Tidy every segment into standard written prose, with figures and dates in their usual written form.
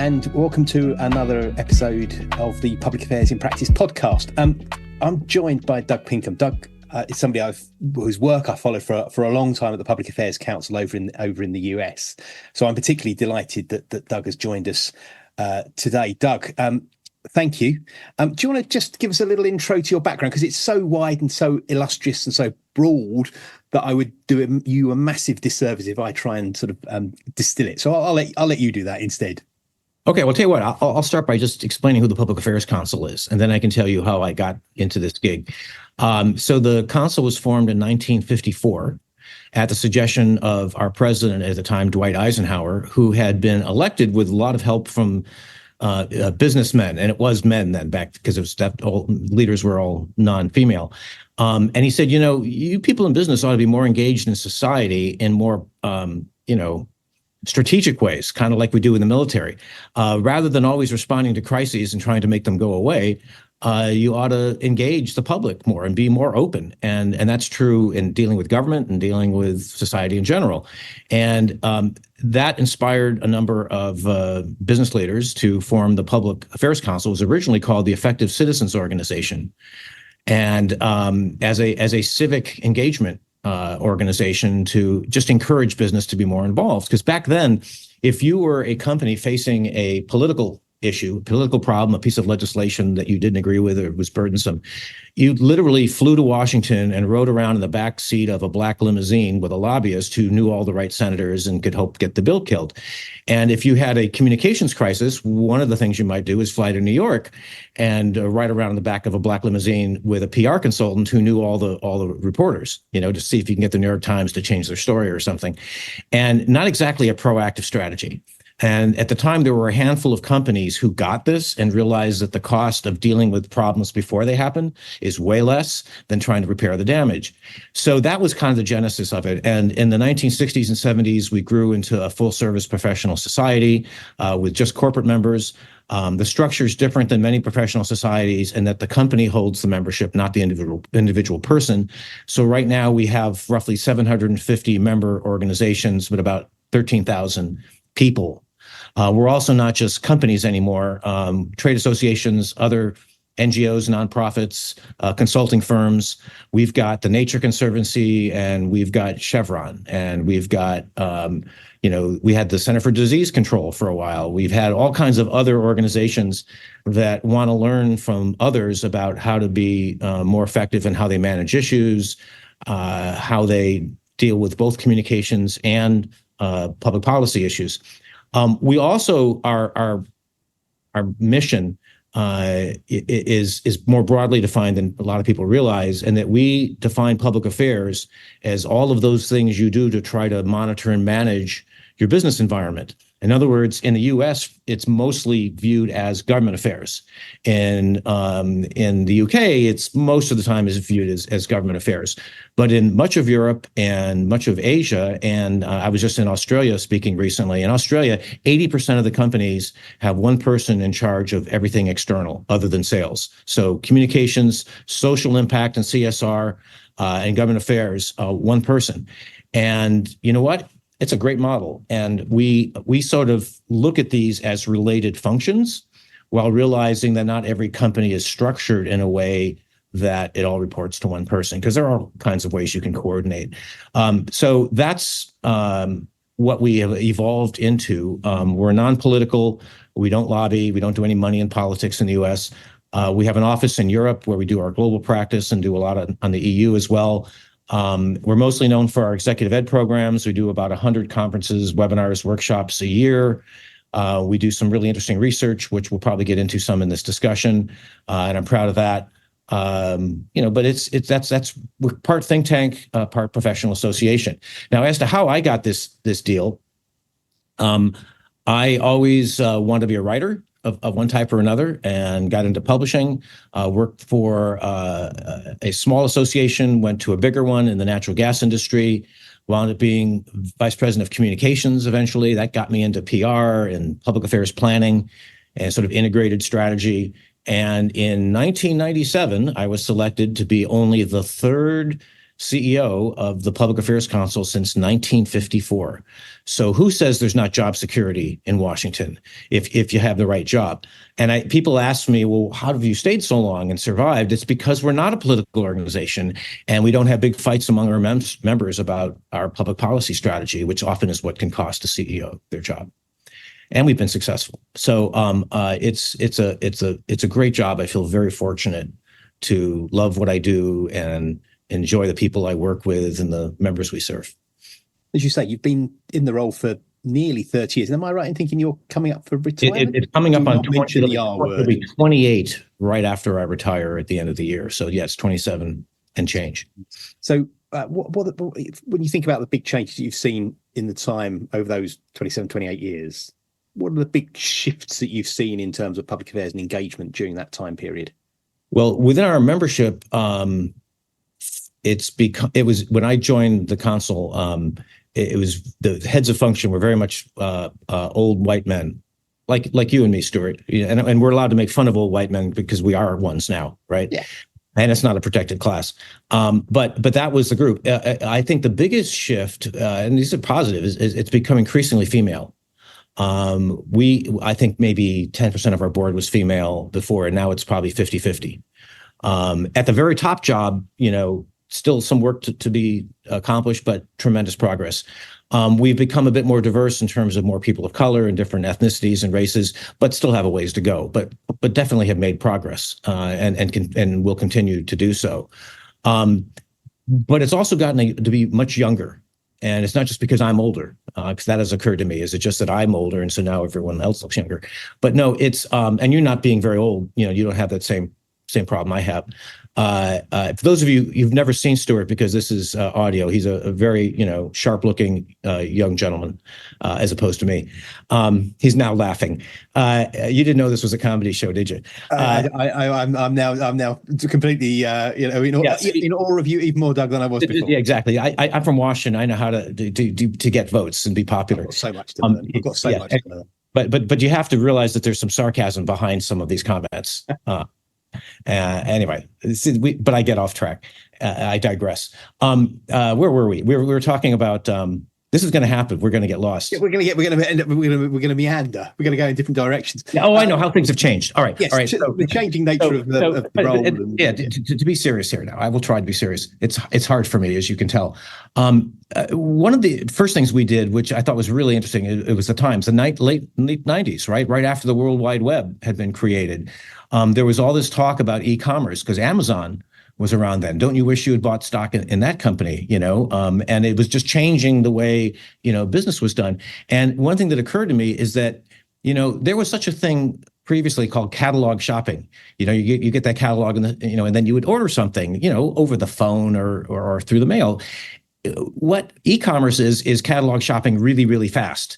and welcome to another episode of the Public Affairs in Practice podcast. I'm joined by Doug Pinkham. Doug is somebody whose work I follow for a long time at the Public Affairs Council over in the US. So I'm particularly delighted that Doug has joined us today. Doug, thank you. Do you want to just give us a little intro to your background, because it's so wide and so illustrious and so broad that I would do you a massive disservice if I try and sort of distill it. So I'll let you do that instead. Okay, well, I'll tell you what, I'll start by just explaining who the Public Affairs Council is, and then I can tell you how I got into this gig. So the council was formed in 1954 at the suggestion of our president at the time, Dwight Eisenhower, who had been elected with a lot of help from businessmen, and it was men then back because it was that all leaders were all non-female. And he said, you people in business ought to be more engaged in society in more, strategic ways, kind of like we do in the military. Rather than always responding to crises and trying to make them go away, you ought to engage the public more and be more open. And that's true in dealing with government and dealing with society in general. And that inspired a number of business leaders to form the Public Affairs Council. It was originally called the Effective Citizens Organization. And as a civic engagement organization to just encourage business to be more involved. Because back then, if you were a company facing a political issue, a political problem, a piece of legislation that you didn't agree with or was burdensome, you literally flew to Washington and rode around in the back seat of a black limousine with a lobbyist who knew all the right senators and could help get the bill killed. And if you had a communications crisis, one of the things you might do is fly to New York and ride around in the back of a black limousine with a PR consultant who knew all the reporters, to see if you can get the New York Times to change their story or something. And not exactly a proactive strategy. And at the time, there were a handful of companies who got this and realized that the cost of dealing with problems before they happen is way less than trying to repair the damage. So that was kind of the genesis of it. And in the 1960s and 70s, we grew into a full-service professional society with just corporate members. The structure is different than many professional societies in that the company holds the membership, not the individual person. So right now, we have roughly 750 member organizations with about 13,000 people. We're also not just companies anymore, trade associations, other NGOs, nonprofits, consulting firms. We've got the Nature Conservancy, and we've got Chevron, and we've got, we had the Center for Disease Control for a while. We've had all kinds of other organizations that want to learn from others about how to be more effective in how they manage issues, how they deal with both communications and public policy issues. We also, our mission is more broadly defined than a lot of people realize, and that we define public affairs as all of those things you do to try to monitor and manage your business environment. In other words, in the U.S., it's mostly viewed as government affairs. In the UK, it's most of the time is viewed as government affairs. But in much of Europe and much of Asia, and I was just in Australia speaking recently. In Australia, 80% of the companies have one person in charge of everything external other than sales. So communications, social impact, and CSR, and government affairs, one person. And you know what? It's a great model. And we sort of look at these as related functions while realizing that not every company is structured in a way that it all reports to one person, because there are all kinds of ways you can coordinate. So that's what we have evolved into. We're non-political. We don't lobby. We don't do any money in politics in the US. We have an office in Europe where we do our global practice and do a lot on the EU as well. We're mostly known for our executive ed programs. We do about 100 conferences, webinars, workshops a year. We do some really interesting research, which we'll probably get into some in this discussion, and I'm proud of that. But that's we're part think tank, part professional association. Now, as to how I got this deal, I always wanted to be a writer of one type or another, and got into publishing, worked for a small association, went to a bigger one in the natural gas industry, wound up being vice president of communications eventually. That got me into PR and public affairs planning and sort of integrated strategy. And in 1997, I was selected to be only the third CEO of the Public Affairs Council since 1954. So who says there's not job security in Washington if you have the right job? And people ask me, well, how have you stayed so long and survived? It's because we're not a political organization, and we don't have big fights among our members about our public policy strategy, which often is what can cost a CEO their job. And we've been successful. So it's a great job. I feel very fortunate to love what I do and enjoy the people I work with and the members we serve. As you say, you've been in the role for nearly 30 years. Am I right in thinking you're coming up for retirement? It's coming up on 28 right after I retire at the end of the year. So yes, 27 and change. So when you think about the big changes you've seen in the time over those 27, 28 years, what are the big shifts that you've seen in terms of public affairs and engagement during that time period? Well, within our membership, it was when I joined the council, it was the heads of function were very much old white men, like you and me, Stuart, and we're allowed to make fun of old white men because we are ones now, right? Yeah. And it's not a protected class, but that was the group. I think the biggest shift, and these are positive, is it's become increasingly female. I think maybe 10% of our board was female before, and now it's probably 50-50. At the very top job, still some work to be accomplished, but tremendous progress. We've become a bit more diverse in terms of more people of color and different ethnicities and races, but still have a ways to go, but definitely have made progress, and will continue to do so. But it's also gotten to be much younger. And it's not just because I'm older, because that has occurred to me. Is it just that I'm older, and so now everyone else looks younger? But no, it's and you're not being very old. You don't have that same problem I have. For those of you who've never seen Stuart, because this is audio, he's a very sharp-looking young gentleman, as opposed to me. He's now laughing. You didn't know this was a comedy show, did you? I'm now completely in awe of you even more, Doug, than I was before. Yeah, exactly. I'm from Washington. I know how to get votes and be popular. I've got so much to learn. I've got so much to learn. But you have to realize that there's some sarcasm behind some of these comments. Anyway, but I get off track. I digress. Where were we? We were talking about this is going to happen. We're going to get lost. Yeah, we're going to end up. We're going to meander. We're going to go in different directions. Oh, I know how things have changed. All right. Yes, all right. So, the changing nature of the role. To be serious here now, I will try to be serious. It's hard for me, as you can tell. One of the first things we did, which I thought was really interesting, it was the Times, the late 90s, right after the World Wide Web had been created. There was all this talk about e-commerce because Amazon was around then. Don't you wish you had bought stock in that company? And it was just changing the way business was done. And one thing that occurred to me is that there was such a thing previously called catalog shopping. You get that catalog and and then you would order something over the phone or through the mail. What e-commerce is catalog shopping really, really fast.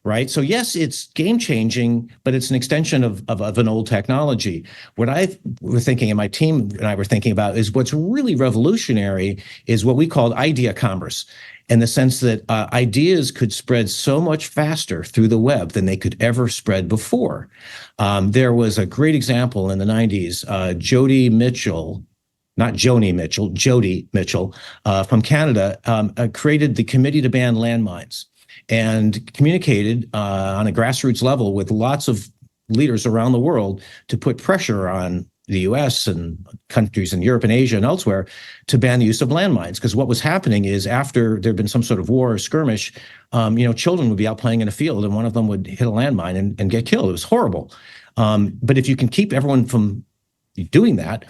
Right. So, yes, it's game changing, but it's an extension of an old technology. What I was thinking and my team and I were thinking about is what's really revolutionary is what we called idea commerce, in the sense that ideas could spread so much faster through the web than they could ever spread before. There was a great example in the 90s. Jody Mitchell from Canada created the Committee to Ban Landmines, and communicated on a grassroots level with lots of leaders around the world to put pressure on the U.S. and countries in Europe and Asia and elsewhere to ban the use of landmines. Because what was happening is after there'd been some sort of war or skirmish, children would be out playing in a field and one of them would hit a landmine and get killed. It was horrible. But if you can keep everyone from doing that,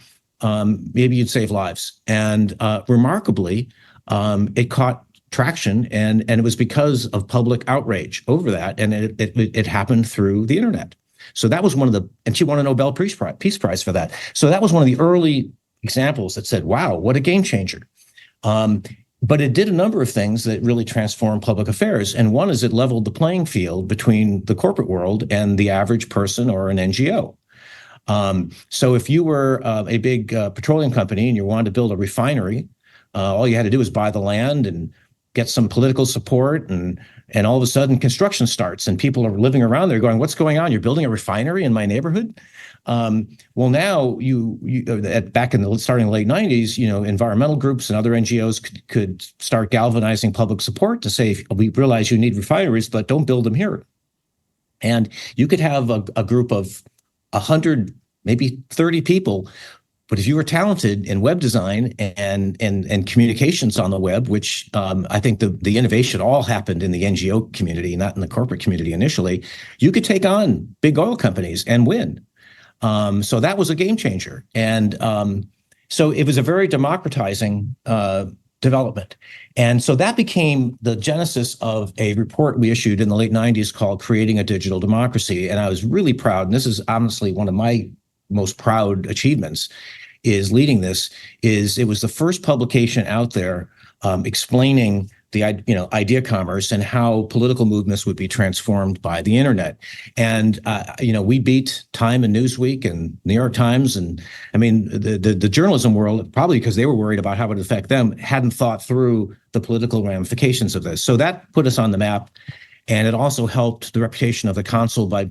maybe you'd save lives. And remarkably, it caught traction, and it was because of public outrage over that, and it happened through the internet. So that was and she won a Nobel Peace Prize for that. So that was one of the early examples that said, wow, what a game changer. But it did a number of things that really transformed public affairs. And one is it leveled the playing field between the corporate world and the average person or an NGO. So if you were a big petroleum company and you wanted to build a refinery, all you had to do was buy the land and get some political support, and all of a sudden construction starts and people are living around there going, what's going on? You're building a refinery in my neighborhood? Well, now back in the starting the late 90s, environmental groups and other NGOs could start galvanizing public support to say, we realize you need refineries, but don't build them here. And you could have a group of 100, maybe 30 people. But if you were talented in web design and communications on the web, which I think the innovation all happened in the NGO community, not in the corporate community initially, you could take on big oil companies and win. So that was a game changer. And so it was a very democratizing development. And so that became the genesis of a report we issued in the late 90s called Creating a Digital Democracy. And I was really proud, and this is honestly one of my most proud achievements, is leading this. It was the first publication out there explaining the idea commerce and how political movements would be transformed by the internet. And we beat Time and Newsweek and New York Times, and I mean the journalism world, probably because they were worried about how it would affect them, hadn't thought through the political ramifications of this. So that put us on the map, and it also helped the reputation of the council by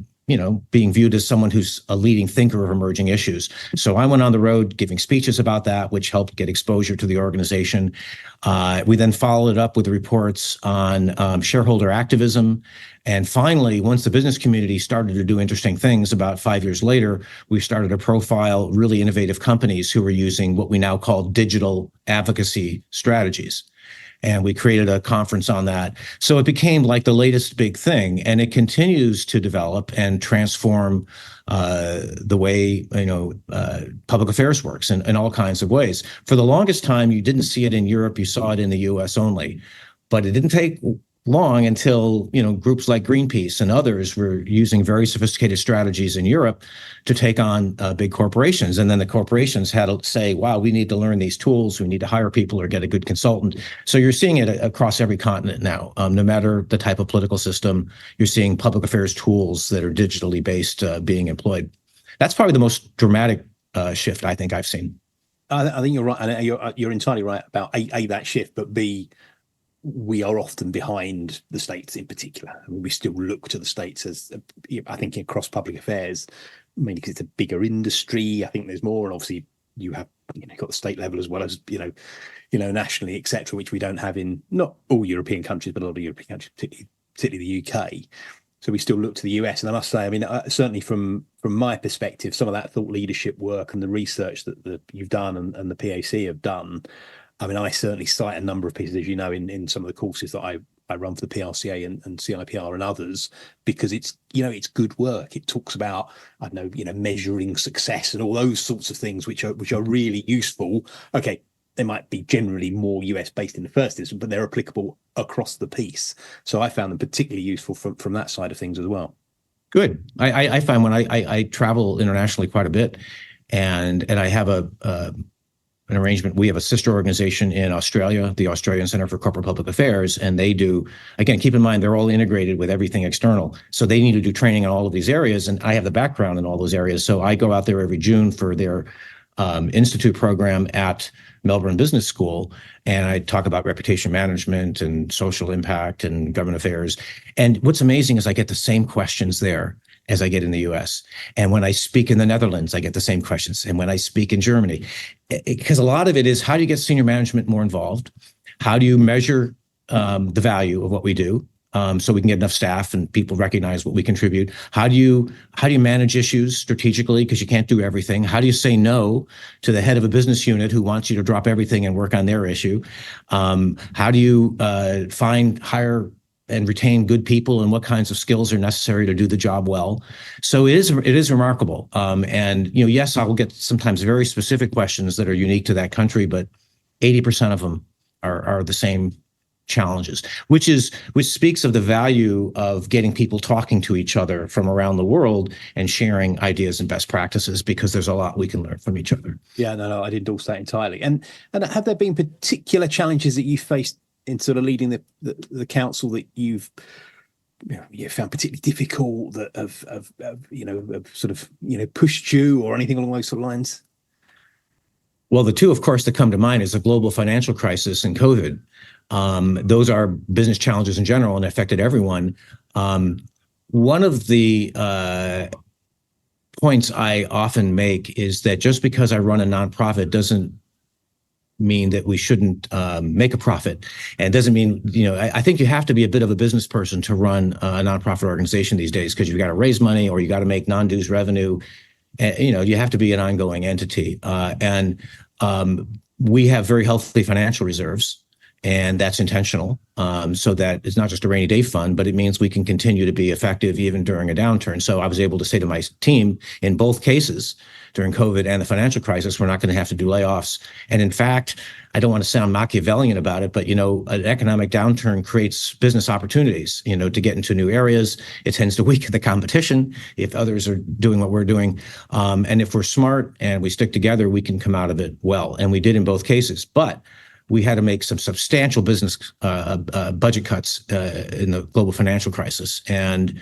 being viewed as someone who's a leading thinker of emerging issues. So I went on the road giving speeches about that, which helped get exposure to the organization. We then followed it up with reports on shareholder activism. And finally, once the business community started to do interesting things, about 5 years later, we started to profile really innovative companies who were using what we now call digital advocacy strategies. And we created a conference on that. So it became like the latest big thing, and it continues to develop and transform the way public affairs works in all kinds of ways. For the longest time, you didn't see it in Europe; you saw it in the U.S. only. But it didn't take long until groups like Greenpeace and others were using very sophisticated strategies in Europe to take on big corporations. And then the corporations had to say, wow, we need to learn these tools. We need to hire people or get a good consultant. So you're seeing it across every continent now. No matter the type of political system, you're seeing public affairs tools that are digitally based being employed. That's probably the most dramatic shift I think I've seen. I think you're right. And you're entirely right about A, that shift, but B, we are often behind the States in particular. I mean, we still look to the States as, I think, across public affairs, mainly because it's a bigger industry. I think there's more, and obviously you have got the state level as well as nationally, etc., which we don't have in not all European countries, but a lot of European countries, particularly the UK. So we still look to the US, and I must say, I mean, certainly from my perspective, some of that thought leadership work and the research that you've done and the PAC have done. I mean, I certainly cite a number of pieces, as you know, in some of the courses that I run for the PRCA and CIPR and others, because it's good work. It talks about, I don't know, measuring success and all those sorts of things, which are really useful. Okay, they might be generally more US based in the first instance, but they're applicable across the piece. So I found them particularly useful from that side of things as well. Good. I find when I travel internationally quite a bit, and I have an arrangement. We have a sister organization in Australia, the Australian Centre for Corporate Public Affairs, and they do, again, keep in mind, they're all integrated with everything external. So they need to do training in all of these areas, and I have the background in all those areas. So I go out there every June for their institute program at Melbourne Business School, and I talk about reputation management and social impact and government affairs. And what's amazing is I get the same questions there as I get in the US. And when I speak in the Netherlands, I get the same questions. And when I speak in Germany, because a lot of it is, how do you get senior management more involved? How do you measure the value of what we do so we can get enough staff and people recognize what we contribute? How do you manage issues strategically, because you can't do everything? How do you say no to the head of a business unit who wants you to drop everything and work on their issue? How do you hire and retain good people, and what kinds of skills are necessary to do the job well? So it is remarkable. And yes, I will get sometimes very specific questions that are unique to that country, but 80% of them are the same challenges, which speaks of the value of getting people talking to each other from around the world and sharing ideas and best practices, because there's a lot we can learn from each other. Yeah, no, I'd endorse that entirely. And have there been particular challenges that you faced in sort of leading the council that you've found particularly difficult, that have sort of pushed you, or anything along those sort of lines? Well, the two, of course, that come to mind is the global financial crisis and COVID. Those are business challenges in general and affected everyone. One of the points I often make is that just because I run a nonprofit doesn't mean that we shouldn't make a profit, and doesn't mean, I think you have to be a bit of a business person to run a nonprofit organization these days, because you've got to raise money or you got to make non-dues revenue. You have to be an ongoing entity, and we have very healthy financial reserves, and that's intentional, so that it's not just a rainy day fund, but it means we can continue to be effective even during a downturn. So I was able to say to my team in both cases, during COVID and the financial crisis, we're not going to have to do layoffs. And in fact, I don't want to sound Machiavellian about it, but an economic downturn creates business opportunities, to get into new areas. It tends to weaken the competition if others are doing what we're doing. And if we're smart and we stick together, we can come out of it well. And we did in both cases. But we had to make some substantial business budget cuts in the global financial crisis. And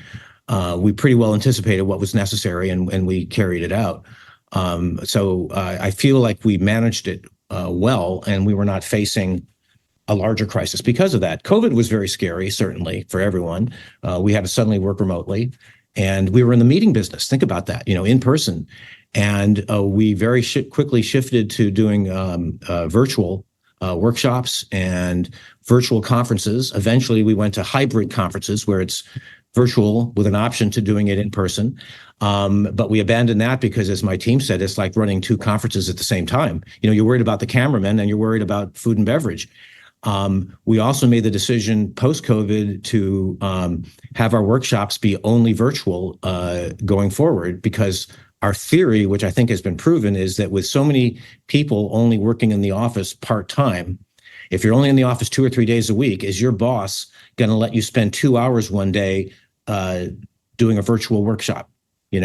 we pretty well anticipated what was necessary, and we carried it out. So I feel like we managed it well, and we were not facing a larger crisis because of that. COVID was very scary, certainly, for everyone. We had to suddenly work remotely, and we were in the meeting business. Think about that, in person. And we very quickly shifted to doing virtual workshops and virtual conferences. Eventually, we went to hybrid conferences where it's virtual with an option to doing it in person. But we abandoned that because, as my team said, it's like running two conferences at the same time. You're worried about the cameraman and you're worried about food and beverage. We also made the decision post-COVID to have our workshops be only virtual going forward, because our theory, which I think has been proven, is that with so many people only working in the office part-time, if you're only in the office 2 or 3 days a week, is your boss going to let you spend 2 hours one day doing a virtual workshop, or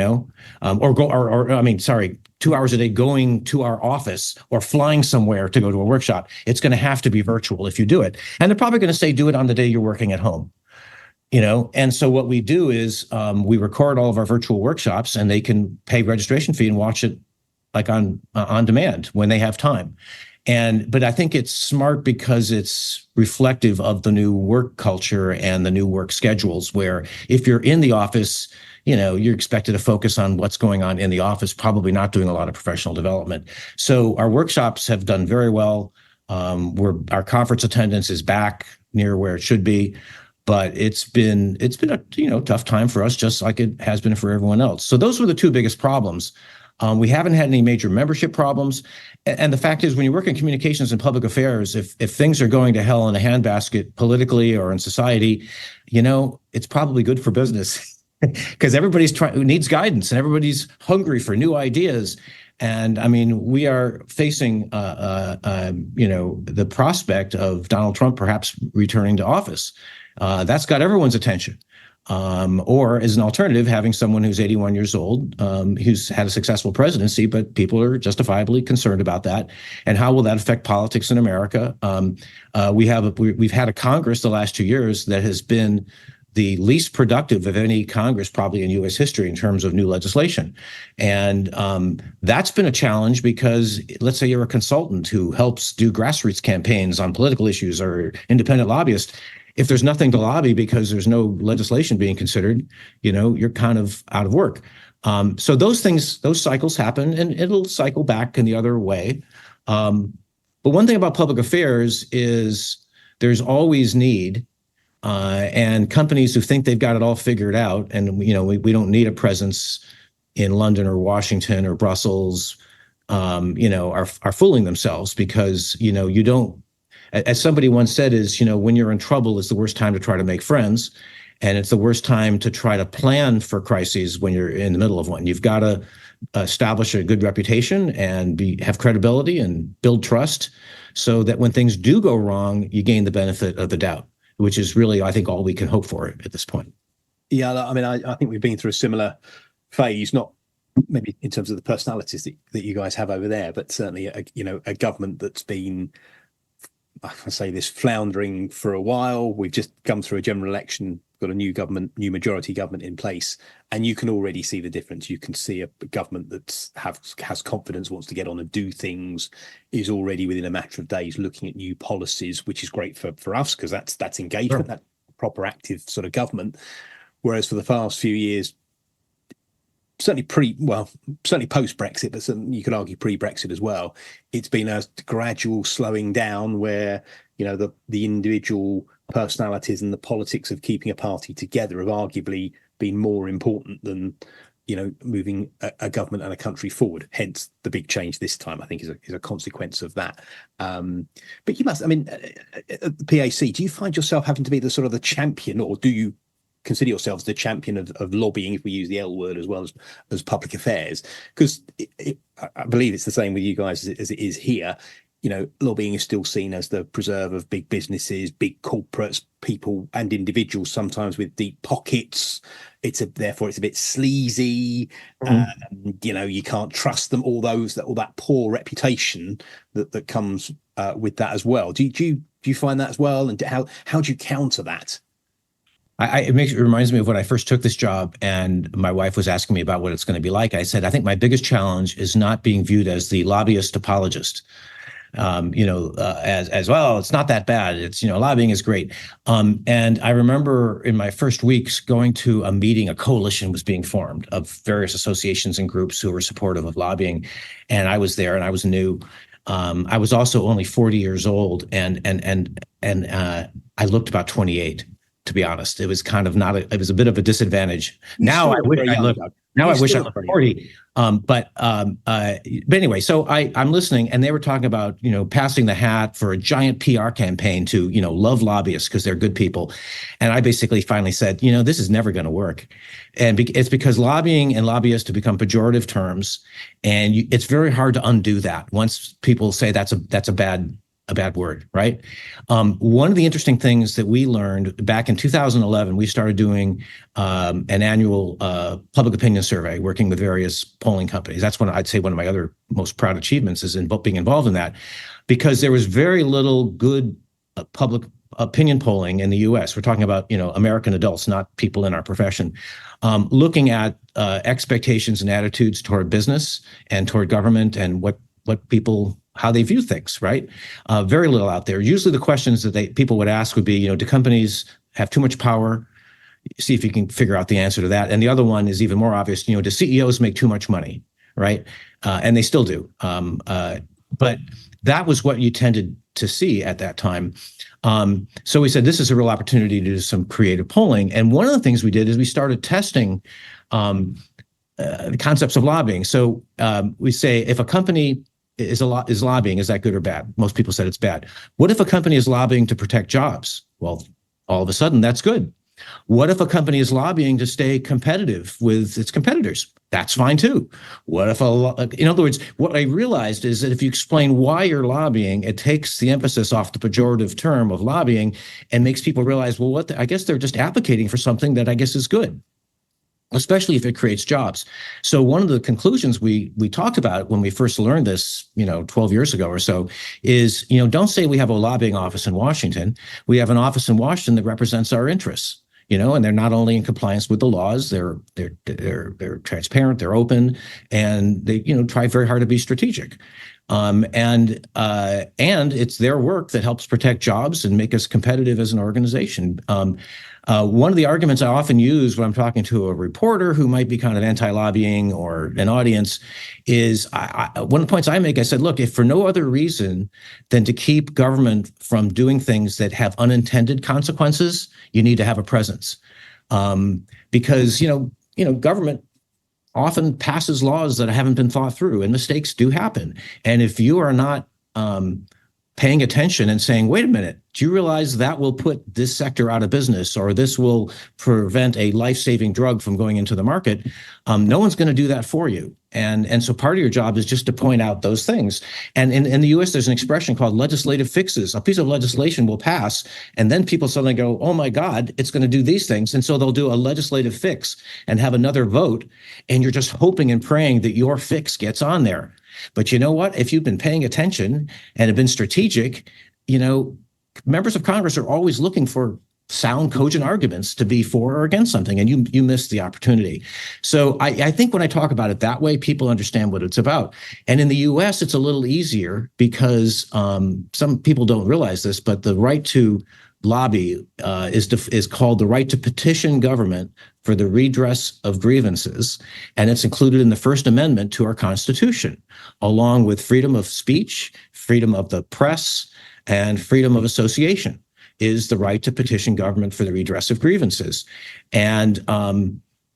2 hours a day going to our office or flying somewhere to go to a workshop? It's going to have to be virtual if you do it. And they're probably going to say, do it on the day you're working at home. And so what we do is we record all of our virtual workshops, and they can pay registration fee and watch it like on demand when they have time. But I think it's smart because it's reflective of the new work culture and the new work schedules, where if you're in the office, you're expected to focus on what's going on in the office, probably not doing a lot of professional development. So our workshops have done very well. Our conference attendance is back near where it should be. But it's been a tough time for us, just like it has been for everyone else. So those were the two biggest problems. We haven't had any major membership problems. And the fact is, when you work in communications and public affairs, if things are going to hell in a handbasket politically or in society, it's probably good for business, because everybody's needs guidance, and everybody's hungry for new ideas. And I mean, we are facing, the prospect of Donald Trump perhaps returning to office. That's got everyone's attention. Or as an alternative, having someone who's 81 years old, who's had a successful presidency, but people are justifiably concerned about that. And how will that affect politics in America? We've had a Congress the last 2 years that has been the least productive of any Congress probably in U.S. history in terms of new legislation. And that's been a challenge, because let's say you're a consultant who helps do grassroots campaigns on political issues, or independent lobbyist. If there's nothing to lobby because there's no legislation being considered, you're kind of out of work. So those cycles happen, and it'll cycle back in the other way. But one thing about public affairs is there's always need, and companies who think they've got it all figured out, and we don't need a presence in London or Washington or Brussels, are fooling themselves, because you don't. As somebody once said, when you're in trouble is the worst time to try to make friends. And it's the worst time to try to plan for crises when you're in the middle of one. You've got to establish a good reputation and have credibility and build trust, so that when things do go wrong, you gain the benefit of the doubt, which is really, I think, all we can hope for at this point. Yeah, I mean, I think we've been through a similar phase, not maybe in terms of the personalities that you guys have over there, but certainly, a government that's been, I say this, floundering for a while. We've just come through a general election, got a new majority government in place, and you can already see the difference. You can see a government that has confidence, wants to get on and do things, is already within a matter of days looking at new policies, which is great for us, because that's engagement, Sure. that proper active sort of government. Whereas for the past few years, certainly post-Brexit, but you could argue pre-Brexit as well. It's been a gradual slowing down where, the individual personalities and the politics of keeping a party together have arguably been more important than, moving a government and a country forward. Hence the big change this time, I think, is a consequence of that. But you must, at the PAC, do you find yourself having to be the sort of the champion, or do you consider yourselves the champion of lobbying, if we use the L word, as well as public affairs? Because I believe it's the same with you guys as it is here. Lobbying is still seen as the preserve of big businesses, big corporates, people and individuals, sometimes with deep pockets. Therefore it's a bit sleazy. You can't trust them. All that poor reputation that comes with that as well. Do you find that as well? And how do you counter that? It reminds me of when I first took this job and my wife was asking me about what it's going to be like. I said, I think my biggest challenge is not being viewed as the lobbyist apologist. As well, it's not that bad. It's, lobbying is great. And I remember in my first weeks going to a meeting, a coalition was being formed of various associations and groups who were supportive of lobbying. And I was there and I was new. I was also only 40 years old and I looked about 28. To be honest, it was kind of it was a bit of a disadvantage. Now I wish I looked 40. But anyway, so I'm listening, and they were talking about, passing the hat for a giant PR campaign to, love lobbyists because they're good people. And I basically finally said, this is never going to work. And it's because lobbying and lobbyists have become pejorative terms, and it's very hard to undo that once people say that's a bad word, right? One of the interesting things that we learned back in 2011, we started doing an annual public opinion survey, working with various polling companies. That's I'd say one of my other most proud achievements is in being involved in that, because there was very little good public opinion polling in the U.S. We're talking about, American adults, not people in our profession, looking at expectations and attitudes toward business and toward government and what people, how they view things, right? Very little out there. Usually the questions that people would ask would be, do companies have too much power? See if you can figure out the answer to that. And the other one is even more obvious, do CEOs make too much money, right? And they still do. But that was what you tended to see at that time. So we said, this is a real opportunity to do some creative polling. And one of the things we did is we started testing the concepts of lobbying. So we say, if a company is lobbying, is that good or bad? Most people said it's bad. What if a company is lobbying to protect jobs? Well, all of a sudden, that's good. What if a company is lobbying to stay competitive with its competitors? That's fine too. What if in other words, what I realized is that if you explain why you're lobbying, it takes the emphasis off the pejorative term of lobbying and makes people realize, well, I guess they're just advocating for something that I guess is good, especially if it creates jobs. So one of the conclusions we talked about when we first learned this, 12 years ago or so, is, don't say we have a lobbying office in Washington. We have an office in Washington that represents our interests, and they're not only in compliance with the laws, they're transparent, they're open, and they, try very hard to be strategic. And it's their work that helps protect jobs and make us competitive as an organization. One of the arguments I often use when I'm talking to a reporter who might be kind of anti-lobbying or an audience is one of the points I make, I said, look, if for no other reason than to keep government from doing things that have unintended consequences, you need to have a presence. Because, government often passes laws that haven't been thought through, and mistakes do happen. And if you are not paying attention and saying, wait a minute, do you realize that will put this sector out of business, or this will prevent a life-saving drug from going into the market? No one's going to do that for you. And so part of your job is just to point out those things. And in the US, there's an expression called legislative fixes. A piece of legislation will pass, and then people suddenly go, oh my God, it's going to do these things. And so they'll do a legislative fix and have another vote. And you're just hoping and praying that your fix gets on there. But you know what? If you've been paying attention and have been strategic, members of Congress are always looking for sound, cogent arguments to be for or against something, and you missed the opportunity. So I think when I talk about it that way, people understand what it's about. And in the US, it's a little easier because some people don't realize this, but the right to lobby is called the right to petition government for the redress of grievances, and it's included in the First Amendment to our Constitution, along with freedom of speech, freedom of the press, and freedom of association, is the right to petition government for the redress of grievances. And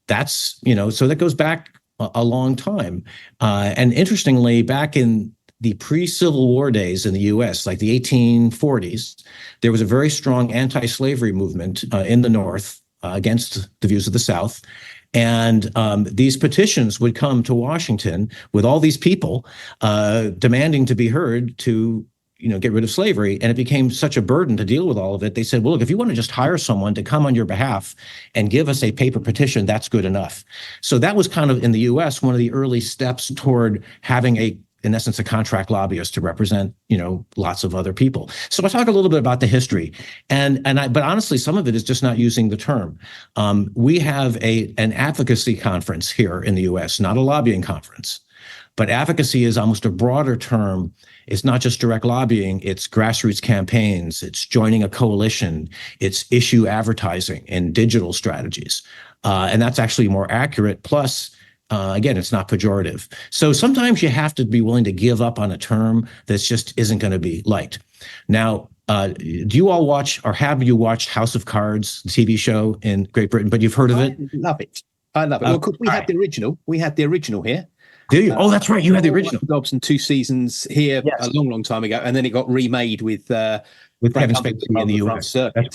that's, so that goes back a long time. And interestingly, back in the pre-Civil War days in the U.S., like the 1840s, there was a very strong anti-slavery movement in the North against the views of the South. And these petitions would come to Washington with all these people demanding to be heard to get rid of slavery. And it became such a burden to deal with all of it. They said, well, look, if you want to just hire someone to come on your behalf and give us a paper petition, that's good enough. So that was kind of in the US, one of the early steps toward having in essence, a contract lobbyist to represent, lots of other people. So I'll talk a little bit about the history, but honestly, some of it is just not using the term. We have an advocacy conference here in the U.S., not a lobbying conference, but advocacy is almost a broader term. It's not just direct lobbying, it's grassroots campaigns, it's joining a coalition, it's issue advertising and digital strategies. And that's actually more accurate. Plus, again, it's not pejorative. So sometimes you have to be willing to give up on a term that just isn't going to be liked. Now, do you all watch, or have you watched House of Cards, the TV show in Great Britain? But you've heard of it? I love it. Well, we had the original. We had the original here. Do you? Oh, that's right. You had the original. Dobson, 2 seasons here a long time ago, and then it got remade with Kevin Spacey in the U.S.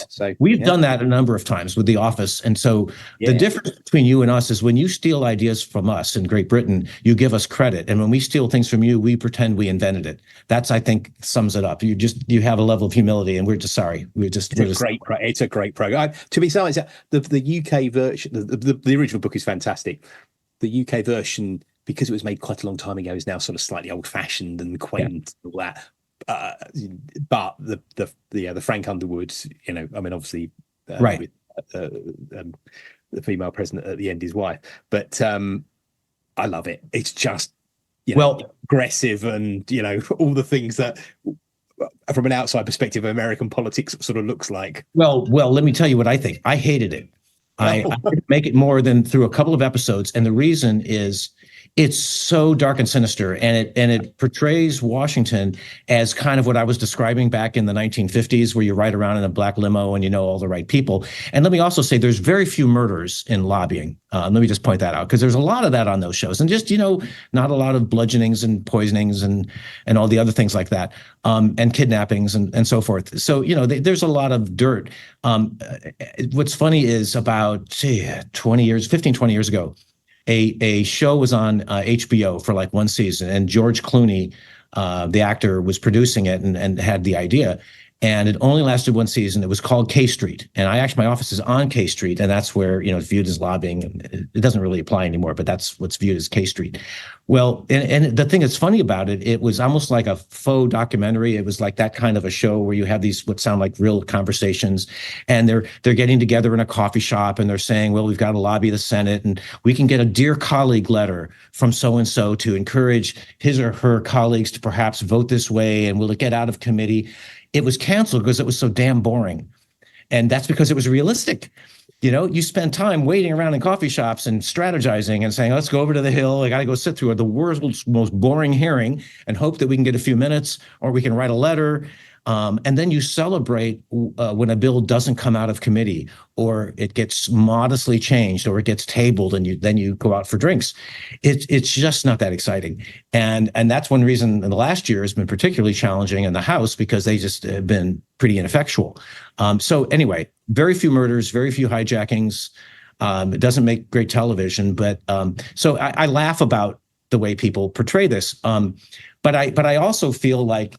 So we've done that a number of times with The Office. And so the difference between you and us is when you steal ideas from us in Great Britain, you give us credit. And when we steal things from you, we pretend we invented it. That's, I think, sums it up. You have a level of humility, and we're just sorry. It's a great program. To be honest, the UK version, the original book is fantastic. The UK version, because it was made quite a long time ago, is now sort of slightly old-fashioned and quaint and all that. But the Frank Underwood, obviously, right, with the female president at the end, his wife. But I love it. It's just aggressive, and all the things that, from an outside perspective, American politics sort of looks like. Well, let me tell you what I think. I hated it. I didn't make it more than through a couple of episodes, and the reason is it's so dark and sinister, and it portrays Washington as kind of what I was describing back in the 1950s, where you ride around in a black limo and you know all the right people. And let me also say there's very few murders in lobbying. Let me just point that out, because there's a lot of that on those shows, and just not a lot of bludgeonings and poisonings and all the other things like that, and kidnappings and so forth. So there's a lot of dirt. What's funny is about 15, 20 years ago, a show was on HBO for like one season, and George Clooney, the actor, was producing it and had the idea. And it only lasted one season. It was called K Street. And my office is on K Street, and that's where, it's viewed as lobbying. It doesn't really apply anymore, but that's what's viewed as K Street. Well, and the thing that's funny about it, it was almost like a faux documentary. It was like that kind of a show where you have these, what sound like real conversations, and they're getting together in a coffee shop, and they're saying, well, we've got to lobby the Senate, and we can get a dear colleague letter from so-and-so to encourage his or her colleagues to perhaps vote this way, and will it get out of committee? It was canceled because it was so damn boring. And that's because it was realistic. You spend time waiting around in coffee shops and strategizing and saying, let's go over to the Hill. I got to go sit through the world's most boring hearing and hope that we can get a few minutes, or we can write a letter. And then you celebrate when a bill doesn't come out of committee, or it gets modestly changed, or it gets tabled, and then you go out for drinks. It's just not that exciting. And that's one reason in the last year has been particularly challenging in the House, because they just have been pretty ineffectual. So anyway, very few murders, very few hijackings. It doesn't make great television, but so I laugh about the way people portray this. But I also feel like,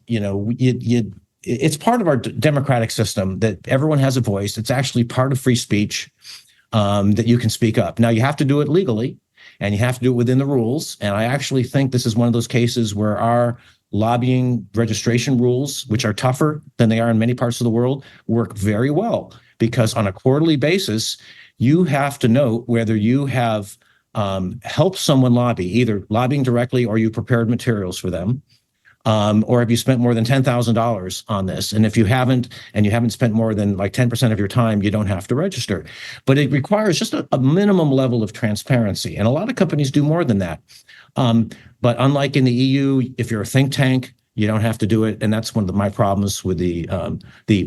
it's part of our democratic system that everyone has a voice. It's actually part of free speech, that you can speak up. Now, you have to do it legally, and you have to do it within the rules. And I actually think this is one of those cases where our lobbying registration rules, which are tougher than they are in many parts of the world, work very well, because on a quarterly basis, you have to know whether you have helped someone lobby, either lobbying directly or you prepared materials for them. Or have you spent more than $10,000 on this? And if you haven't, and you haven't spent more than like 10% of your time, you don't have to register. But it requires just a minimum level of transparency. And a lot of companies do more than that. But unlike in the EU, if you're a think tank, you don't have to do it, and that's one of my problems with the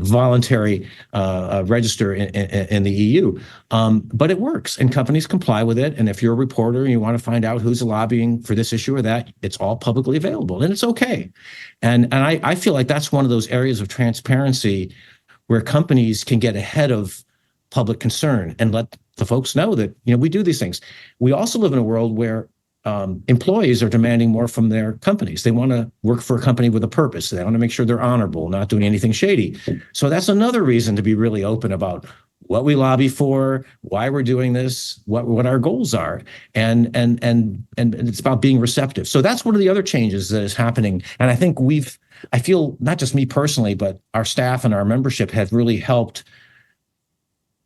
voluntary register in the EU. But it works, and companies comply with it. And if you're a reporter and you want to find out who's lobbying for this issue or that, it's all publicly available, and it's okay. And I feel like that's one of those areas of transparency where companies can get ahead of public concern and let the folks know that we do these things. We also live in a world where employees are demanding more from their companies. They want to work for a company with a purpose. They want to make sure they're honorable, not doing anything shady. So that's another reason to be really open about what we lobby for, why we're doing this, what our goals are, and it's about being receptive. So that's one of the other changes that is happening. And I think I feel not just me personally, but our staff and our membership have really helped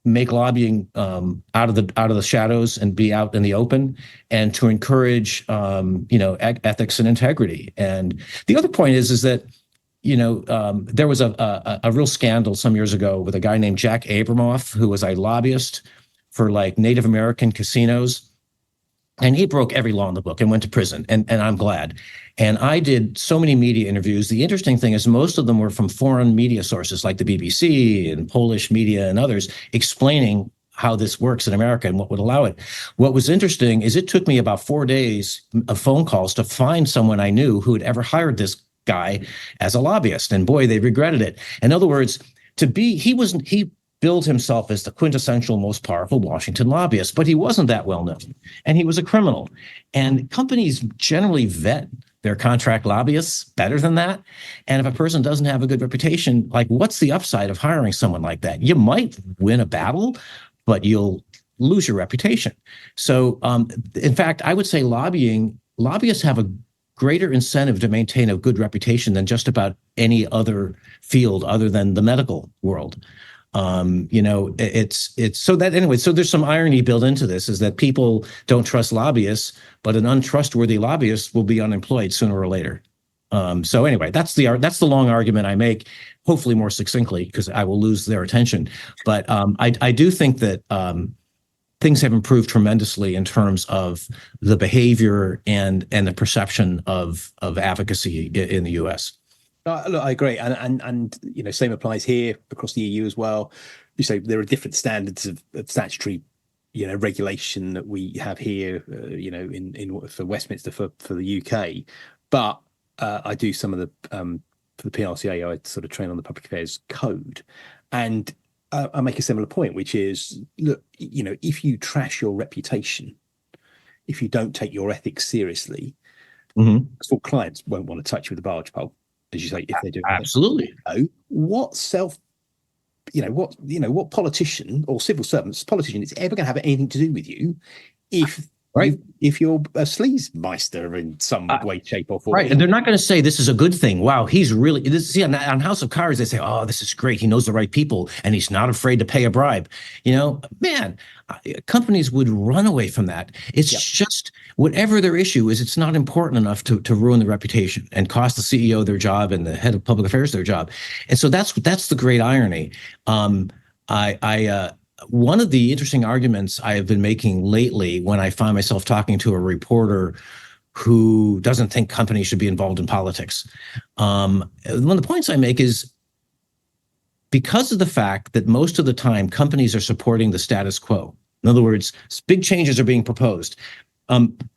make lobbying out of the shadows and be out in the open, and to encourage ethics and integrity. And the other point is that there was a real scandal some years ago with a guy named Jack Abramoff, who was a lobbyist for like Native American casinos. And he broke every law in the book and went to prison. And I'm glad. And I did so many media interviews. The interesting thing is most of them were from foreign media sources like the BBC and Polish media and others, explaining how this works in America and what would allow it. What was interesting is it took me about 4 days of phone calls to find someone I knew who had ever hired this guy as a lobbyist. And boy, they regretted it. In other words, he billed himself as the quintessential, most powerful Washington lobbyist, but he wasn't that well known, and he was a criminal. And companies generally vet their contract lobbyists better than that. And if a person doesn't have a good reputation, like, what's the upside of hiring someone like that? You might win a battle, but you'll lose your reputation. So, in fact, I would say lobbyists have a greater incentive to maintain a good reputation than just about any other field other than the medical world. It's so that anyway, so there's some irony built into this, is that people don't trust lobbyists, but an untrustworthy lobbyist will be unemployed sooner or later. So anyway, that's the long argument I make, hopefully more succinctly, because I will lose their attention. But I do think that things have improved tremendously in terms of the behavior and the perception of advocacy in the U.S. Look, I agree, and same applies here across the EU as well. You say there are different standards of statutory, regulation that we have here, in for Westminster for the UK. But I do some of the for the PRCA. I sort of train on the Public Affairs Code, and I make a similar point, which is, look, if you trash your reputation, if you don't take your ethics seriously, for clients won't want to touch you with a barge pole. As you say, if they do, absolutely. What politician or civil politician is ever going to have anything to do with you if you're a sleazemeister in some way, shape, or form? Right, and they're not going to say this is a good thing. Wow, he's really see on House of Cards. They say, oh, this is great. He knows the right people, and he's not afraid to pay a bribe. Man, companies would run away from that. It's just whatever their issue is, it's not important enough to ruin the reputation and cost the CEO their job and the head of public affairs their job. And so that's the great irony. One of the interesting arguments I have been making lately when I find myself talking to a reporter who doesn't think companies should be involved in politics, one of the points I make is, because of the fact that most of the time companies are supporting the status quo. In other words, big changes are being proposed.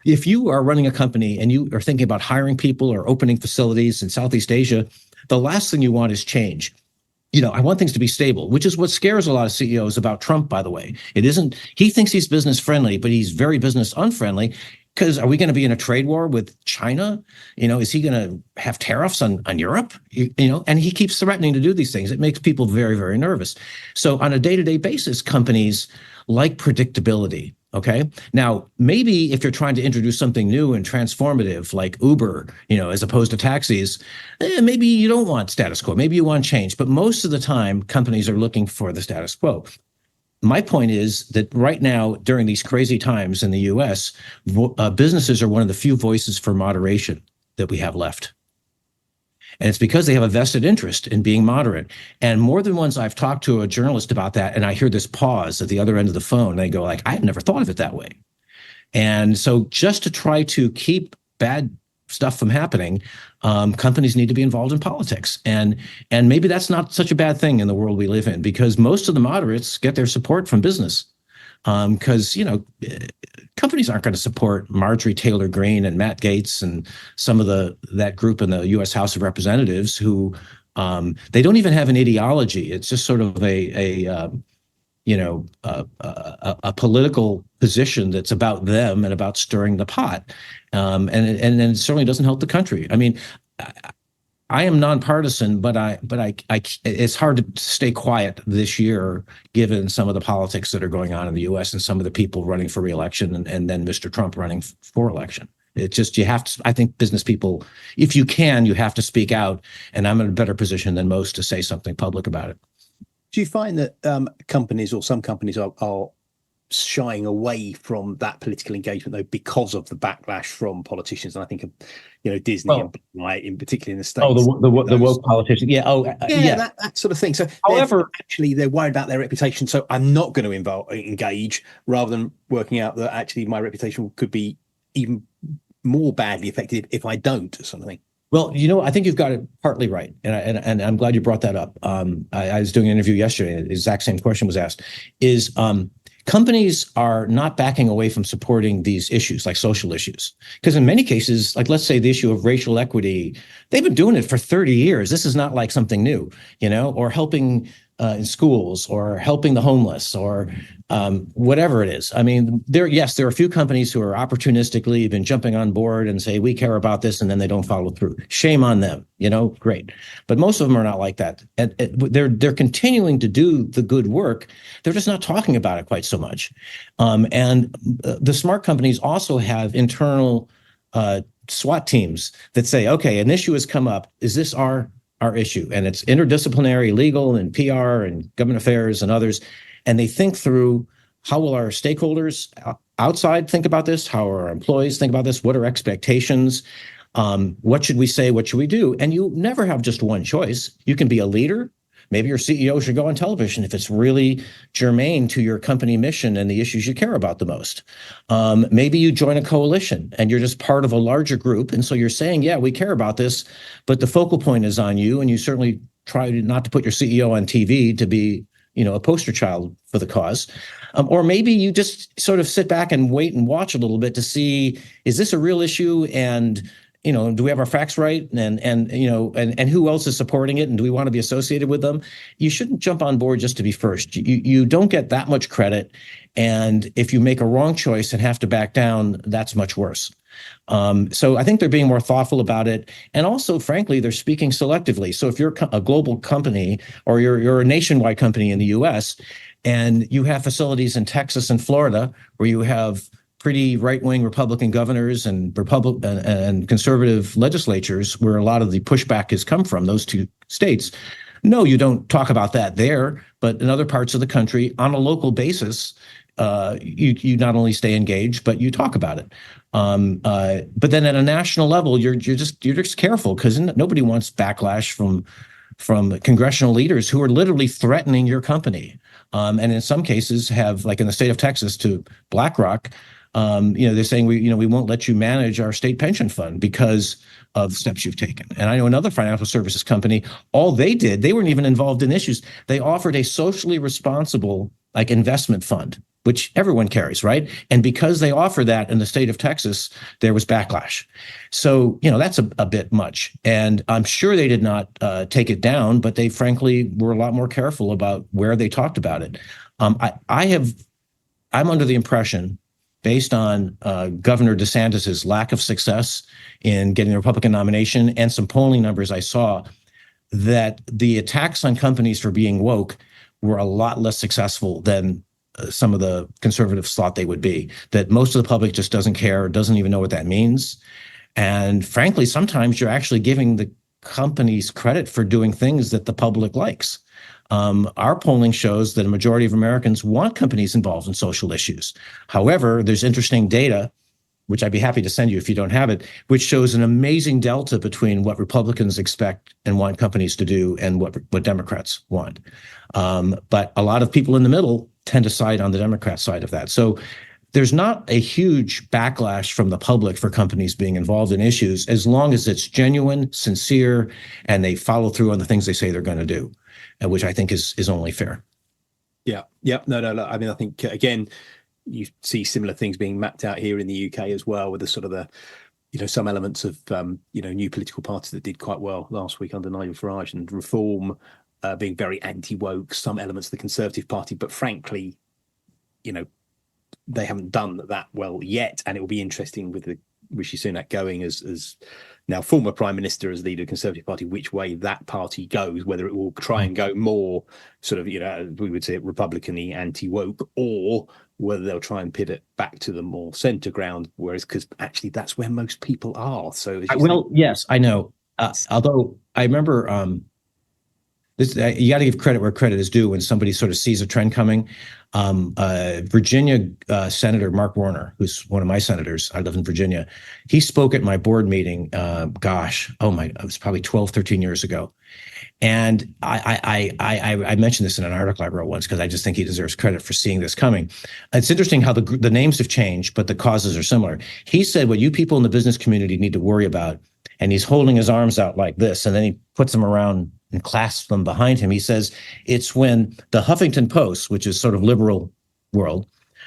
If you are running a company and you are thinking about hiring people or opening facilities in Southeast Asia, the last thing you want is change. I want things to be stable, which is what scares a lot of CEOs about Trump, by the way. It isn't, he thinks he's business friendly, but he's very business unfriendly. Because are we going to be in a trade war with China? Is he going to have tariffs on Europe? And he keeps threatening to do these things. It makes people very, very nervous. So on a day-to-day basis, companies like predictability. Okay. Now, maybe if you're trying to introduce something new and transformative like Uber, as opposed to taxis, maybe you don't want status quo. Maybe you want change. But most of the time, companies are looking for the status quo. My point is that right now, during these crazy times in the U.S., businesses are one of the few voices for moderation that we have left. And it's because they have a vested interest in being moderate. And more than once I've talked to a journalist about that, and I hear this pause at the other end of the phone, and they go like, I've never thought of it that way. And so just to try to keep bad stuff from happening, companies need to be involved in politics. And maybe that's not such a bad thing in the world we live in, because most of the moderates get their support from business. Because, companies aren't going to support Marjorie Taylor Greene and Matt Gaetz and some of that group in the U.S. House of Representatives who they don't even have an ideology. It's just sort of a political position that's about them and about stirring the pot, and it certainly doesn't help the country. I mean, I am nonpartisan, but it's hard to stay quiet this year, given some of the politics that are going on in the U.S. and some of the people running for re-election, and then Mr. Trump running for election. It's just, you have to, I think business people, if you can, you have to speak out, and I'm in a better position than most to say something public about it. Do you find that companies, or some companies, are shying away from that political engagement, though, because of the backlash from politicians? And I think of, Disney and Light, in particular in the States. Oh, the woke politicians. Yeah. That sort of thing. So, however, actually, they're worried about their reputation. So I'm not going to engage, rather than working out that actually my reputation could be even more badly affected if I don't, sort of thing. Well, I think you've got it partly right, and I'm glad you brought that up. I was doing an interview yesterday, and the exact same question was asked. Companies are not backing away from supporting these issues, like social issues, because in many cases, like let's say the issue of racial equity, they've been doing it for 30 years. This is not like something new, or helping in schools, or helping the homeless, or whatever it is. I mean, there are a few companies who are opportunistically been jumping on board and say, we care about this, and then they don't follow through. Shame on them, great. But most of them are not like that. And they're continuing to do the good work. They're just not talking about it quite so much. And the smart companies also have internal SWAT teams that say, okay, an issue has come up. Is this our issue? And it's interdisciplinary, legal and PR and government affairs and others. And they think through, how will our stakeholders outside think about this? How will our employees think about this? What are expectations? What should we say? What should we do? And you never have just one choice. You can be a leader. Maybe your CEO should go on television if it's really germane to your company mission and the issues you care about the most. Maybe you join a coalition and you're just part of a larger group. And so you're saying, yeah, we care about this, but the focal point is on you. And you certainly try not to put your CEO on TV to be, a poster child for the cause. Or maybe you just sort of sit back and wait and watch a little bit to see, is this a real issue? And do we have our facts right? And who else is supporting it? And do we want to be associated with them? You shouldn't jump on board just to be first. You don't get that much credit. And if you make a wrong choice and have to back down, that's much worse. So I think they're being more thoughtful about it. And also, frankly, they're speaking selectively. So if you're a global company, or you're a nationwide company in the US, and you have facilities in Texas and Florida where you have pretty right-wing Republican governors and and conservative legislatures, where a lot of the pushback has come from, those two states. No, you don't talk about that there, but in other parts of the country, on a local basis, you not only stay engaged, but you talk about it. But then at a national level, you're just careful, because nobody wants backlash from congressional leaders who are literally threatening your company. And in some cases have, like in the state of Texas, to BlackRock, they're saying we won't let you manage our state pension fund because of the steps you've taken. And I know another financial services company, all they did, they weren't even involved in issues. They offered a socially responsible, like, investment fund, which everyone carries, right? And because they offer that in the state of Texas, there was backlash. So, that's a bit much. And I'm sure they did not take it down, but they frankly were a lot more careful about where they talked about it. I'm under the impression, based on Governor DeSantis's lack of success in getting the Republican nomination and some polling numbers I saw, that the attacks on companies for being woke were a lot less successful than some of the conservatives thought they would be, that most of the public just doesn't care, doesn't even know what that means. And frankly, sometimes you're actually giving the companies credit for doing things that the public likes. Our polling shows that a majority of Americans want companies involved in social issues. However, there's interesting data which I'd be happy to send you if you don't have it, which shows an amazing delta between what Republicans expect and want companies to do and what Democrats want. But a lot of people in the middle tend to side on the Democrat side of that. So there's not a huge backlash from the public for companies being involved in issues as long as it's genuine, sincere, and they follow through on the things they say they're going to do, which I think is only fair. Yeah. No. I mean, I think, again, you see similar things being mapped out here in the UK as well, with the sort of some elements of, new political parties that did quite well last week under Nigel Farage, and Reform being very anti-woke, some elements of the Conservative Party, but frankly, they haven't done that well yet. And it will be interesting with the Rishi Sunak going as now former Prime Minister, as leader of the Conservative Party, which way that party goes, whether it will try and go more sort of, we would say Republican-y, anti-woke, or whether they'll try and pivot back to the more centre ground, whereas, because actually that's where most people are. So, yes, I know. Although I remember, you got to give credit where credit is due when somebody sort of sees a trend coming. Virginia Senator Mark Warner, who's one of my senators, I live in Virginia, he spoke at my board meeting, it was probably 12, 13 years ago. And I mentioned this in an article I wrote once because I just think he deserves credit for seeing this coming. It's interesting how the names have changed, but the causes are similar. He said what you people in the business community need to worry about, and he's holding his arms out like this, and then he puts them around and clasps them behind him. He says it's when the Huffington Post, which is sort of liberal world,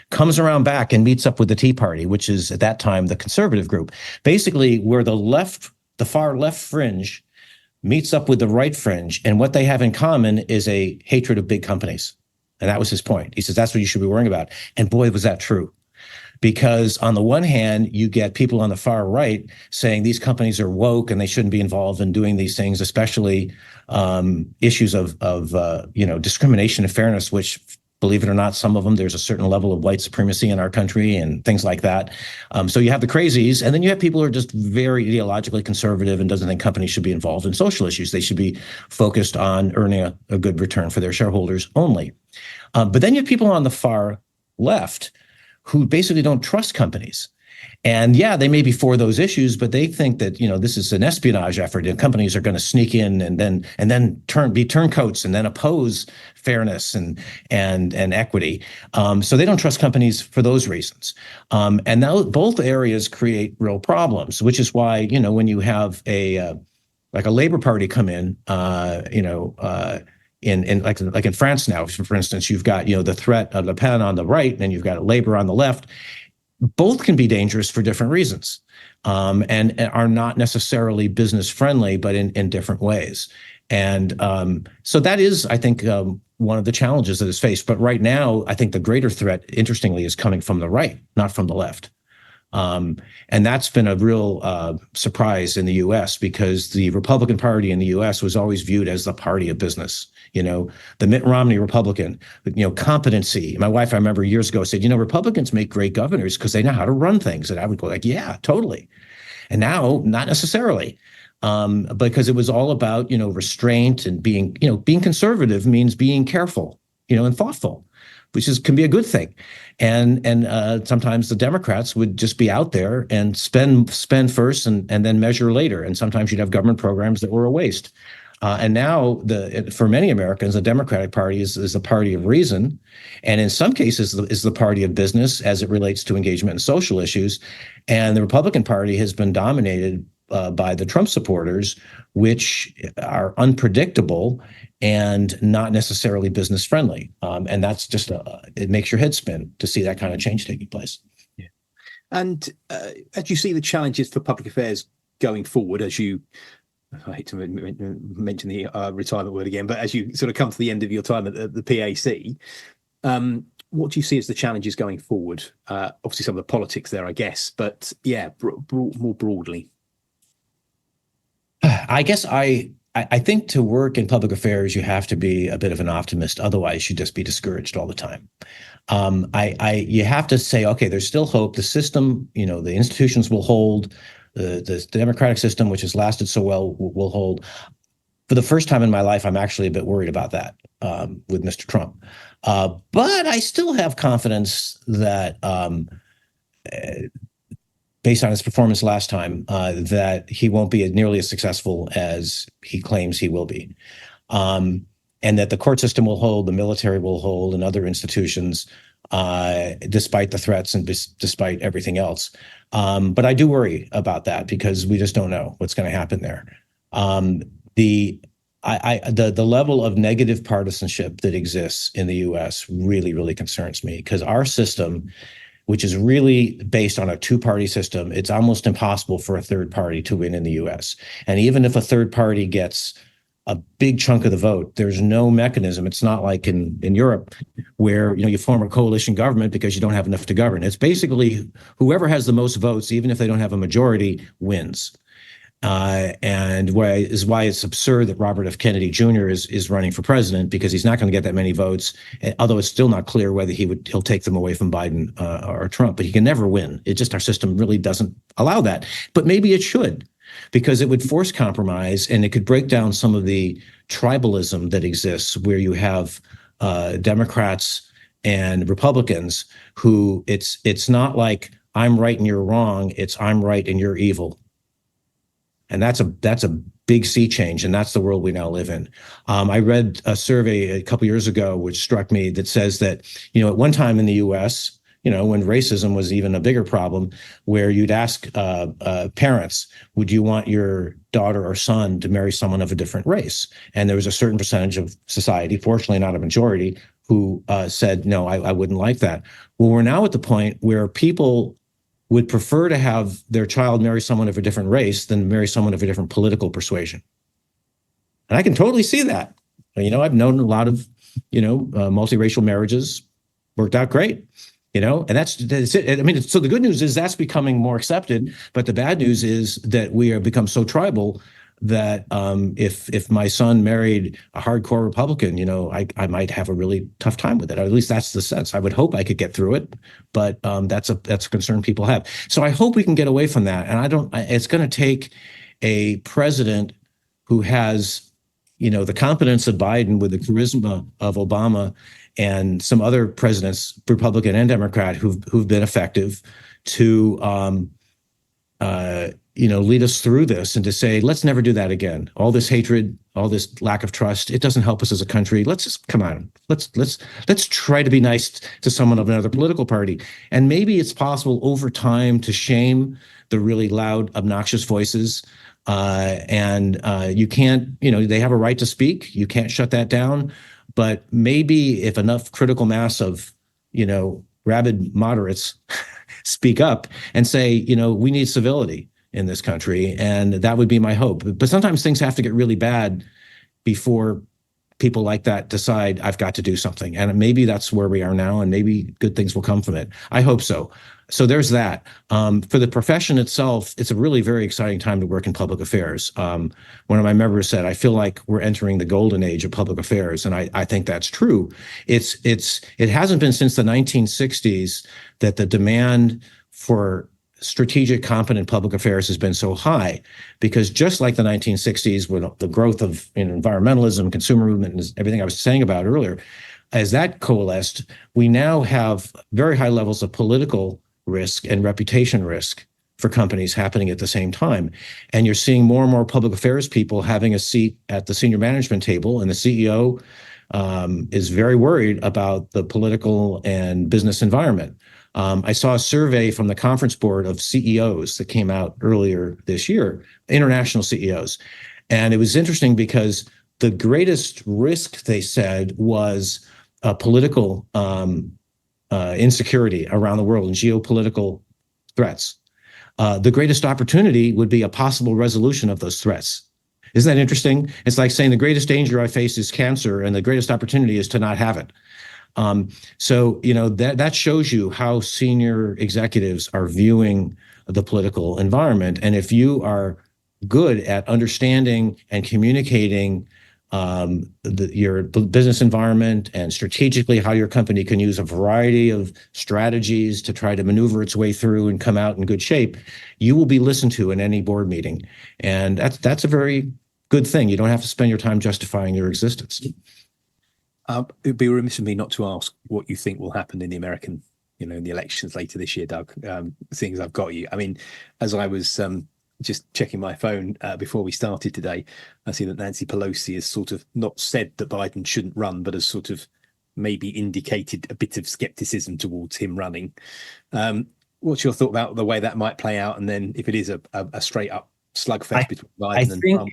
comes around back and meets up with the Tea Party, which is at that time the conservative group. Basically, where the far left fringe meets up with the right fringe, and what they have in common is a hatred of big companies. And that was his point. He says that's what you should be worrying about. And boy, was that true. Because on the one hand, you get people on the far right saying these companies are woke and they shouldn't be involved in doing these things, especially issues of discrimination and fairness, which, believe it or not, some of them, there's a certain level of white supremacy in our country and things like that. So you have the crazies, and then you have people who are just very ideologically conservative and doesn't think companies should be involved in social issues. They should be focused on earning a good return for their shareholders only. But then you have people on the far left who basically don't trust companies. And yeah, they may be for those issues, but they think that, this is an espionage effort and companies are going to sneak in and then be turncoats and then oppose fairness and equity. So they don't trust companies for those reasons. And now both areas create real problems, which is why, when you have a Labour Party come in, in France now, for instance, you've got, the threat of Le Pen on the right, and then you've got Labour on the left. Both can be dangerous for different reasons, and are not necessarily business friendly, but in different ways. And so that is, I think, one of the challenges that is faced. But right now, I think the greater threat, interestingly, is coming from the right, not from the left. And that's been a real surprise in the U.S. because the Republican Party in the U.S. was always viewed as the party of business. The Mitt Romney Republican, competency. My wife, I remember years ago, said, Republicans make great governors because they know how to run things. And I would go like, yeah, totally. And now, not necessarily, because it was all about, restraint and being conservative means being careful, and thoughtful, which can be a good thing. And sometimes the Democrats would just be out there and spend first and then measure later. And sometimes you'd have government programs that were a waste. And now, for many Americans, the Democratic Party is the party of reason, and in some cases is the party of business as it relates to engagement in social issues. And the Republican Party has been dominated by the Trump supporters, which are unpredictable and not necessarily business friendly. And that's just it makes your head spin to see that kind of change taking place. Yeah. And as you see the challenges for public affairs going forward, I hate to mention the retirement word again, but as you sort of come to the end of your time at the PAC, what do you see as the challenges going forward? Obviously, some of the politics there, I guess, but yeah, more broadly. I guess I think to work in public affairs, you have to be a bit of an optimist. Otherwise, you'd just be discouraged all the time. You have to say, okay, there's still hope. The system, the institutions will hold. The democratic system, which has lasted so well, will hold. For the first time in my life, I'm actually a bit worried about that with Mr. Trump. But I still have confidence that based on his performance last time, that he won't be nearly as successful as he claims he will be. And that the court system will hold, the military will hold, and other institutions, despite the threats and despite everything else. But I do worry about that because we just don't know what's going to happen there. The level of negative partisanship that exists in the U.S. really, really concerns me because our system, which is really based on a two-party system, it's almost impossible for a third party to win in the U.S. And even if a third party gets a big chunk of the vote, there's no mechanism. It's not like in Europe where you form a coalition government because you don't have enough to govern. It's basically whoever has the most votes, even if they don't have a majority, wins. And why it's absurd that Robert F. Kennedy Jr. is running for president because he's not going to get that many votes, although it's still not clear whether he'll take them away from Biden or Trump. But he can never win. It just, our system really doesn't allow that. But maybe it should, because it would force compromise and it could break down some of the tribalism that exists where you have Democrats and Republicans who it's not like I'm right and you're wrong. It's I'm right and you're evil. And that's a big sea change, and that's the world we now live in. I read a survey a couple years ago, which struck me, that says that, at one time in the U.S., when racism was even a bigger problem, where you'd ask parents, would you want your daughter or son to marry someone of a different race? And there was a certain percentage of society, fortunately not a majority, who said, no, I wouldn't like that. Well, we're now at the point where people would prefer to have their child marry someone of a different race than marry someone of a different political persuasion. And I can totally see that. I've known a lot of, multiracial marriages worked out great, and that's it. I mean, so the good news is that's becoming more accepted, but the bad news is that we have become so tribal that if my son married a hardcore Republican, I might have a really tough time with it. Or at least that's the sense. I would hope I could get through it, but that's a concern people have. So I hope we can get away from that. And it's going to take a president who has, the competence of Biden with the charisma of Obama and some other presidents, Republican and Democrat, who've been effective to lead us through this and to say, let's never do that again. All this hatred, all this lack of trust, it doesn't help us as a country. Let's just come on. Let's try to be nice to someone of another political party. And maybe it's possible over time to shame the really loud, obnoxious voices. You can't, they have a right to speak. You can't shut that down. But maybe if enough critical mass of, rabid moderates speak up and say, we need civility in this country, and that would be my hope. But sometimes things have to get really bad before people like that decide I've got to do something. And maybe that's where we are now, and maybe good things will come from it. I hope so. So there's that. For the profession itself, it's a really very exciting time to work in public affairs. One of my members said, I feel like we're entering the golden age of public affairs. And I think that's true. It hasn't been since the 1960s that the demand for strategic, competent public affairs has been so high, because just like the 1960s, when the growth of environmentalism, consumer movement, and everything I was saying about earlier, as that coalesced, we now have very high levels of political risk and reputation risk for companies happening at the same time. And you're seeing more and more public affairs people having a seat at the senior management table, and the CEO is very worried about the political and business environment. I saw a survey from the Conference Board of CEOs that came out earlier this year, international CEOs. And it was interesting because the greatest risk, they said, was political insecurity around the world and geopolitical threats. The greatest opportunity would be a possible resolution of those threats. Isn't that interesting? It's like saying the greatest danger I face is cancer, and the greatest opportunity is to not have it. So that shows you how senior executives are viewing the political environment. And if you are good at understanding and communicating your business environment and strategically how your company can use a variety of strategies to try to maneuver its way through and come out in good shape, you will be listened to in any board meeting. And that's a very good thing. You don't have to spend your time justifying your existence. It'd be remiss of me not to ask what you think will happen in the American in the elections later this year, Doug. Seeing as I've got you, I mean, as I was just checking my phone before we started today, I see that Nancy Pelosi has sort of not said that Biden shouldn't run, but has sort of maybe indicated a bit of skepticism towards him running. What's your thought about the way that might play out? And then if it is a straight up slugfest between Biden and Trump?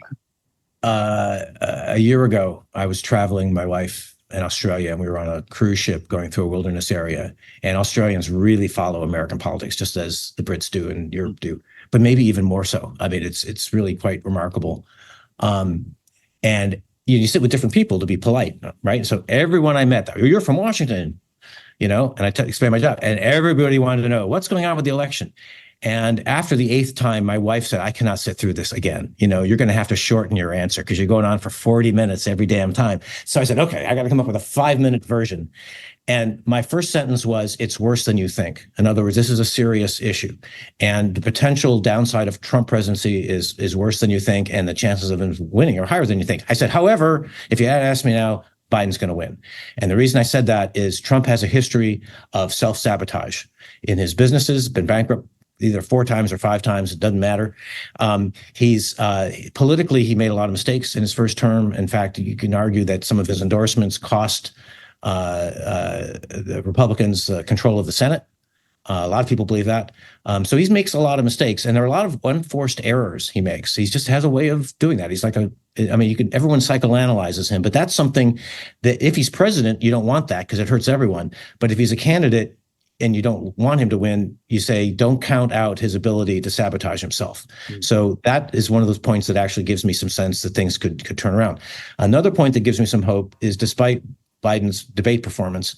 A year ago, I was traveling, my wife in Australia, and we were on a cruise ship going through a wilderness area. And Australians really follow American politics, just as the Brits do and Europe do, but maybe even more so. I mean, it's really quite remarkable. And you sit with different people to be polite, right? So everyone I met, you're from Washington, and I explained my job, and everybody wanted to know what's going on with the election. And after the 8th time, my wife said, I cannot sit through this again. You're going to have to shorten your answer because you're going on for 40 minutes every damn time. So I said, okay, I got to come up with a 5-minute version. And my first sentence was, it's worse than you think. In other words, this is a serious issue. And the potential downside of Trump presidency is worse than you think. And the chances of him winning are higher than you think. I said, however, if you had asked me now, Biden's going to win. And the reason I said that is Trump has a history of self-sabotage in his businesses, been bankrupt either 4 times or 5 times, it doesn't matter. He's politically, he made a lot of mistakes in his first term. In fact, you can argue that some of his endorsements cost the Republicans control of the Senate. A lot of people believe that. So he makes a lot of mistakes, and there are a lot of unforced errors he makes. He just has a way of doing that. He's like everyone psychoanalyzes him, but that's something that if he's president, you don't want that because it hurts everyone. But if he's a candidate, and you don't want him to win, you say, don't count out his ability to sabotage himself. Mm. So that is one of those points that actually gives me some sense that things could turn around. Another point that gives me some hope is despite Biden's debate performance,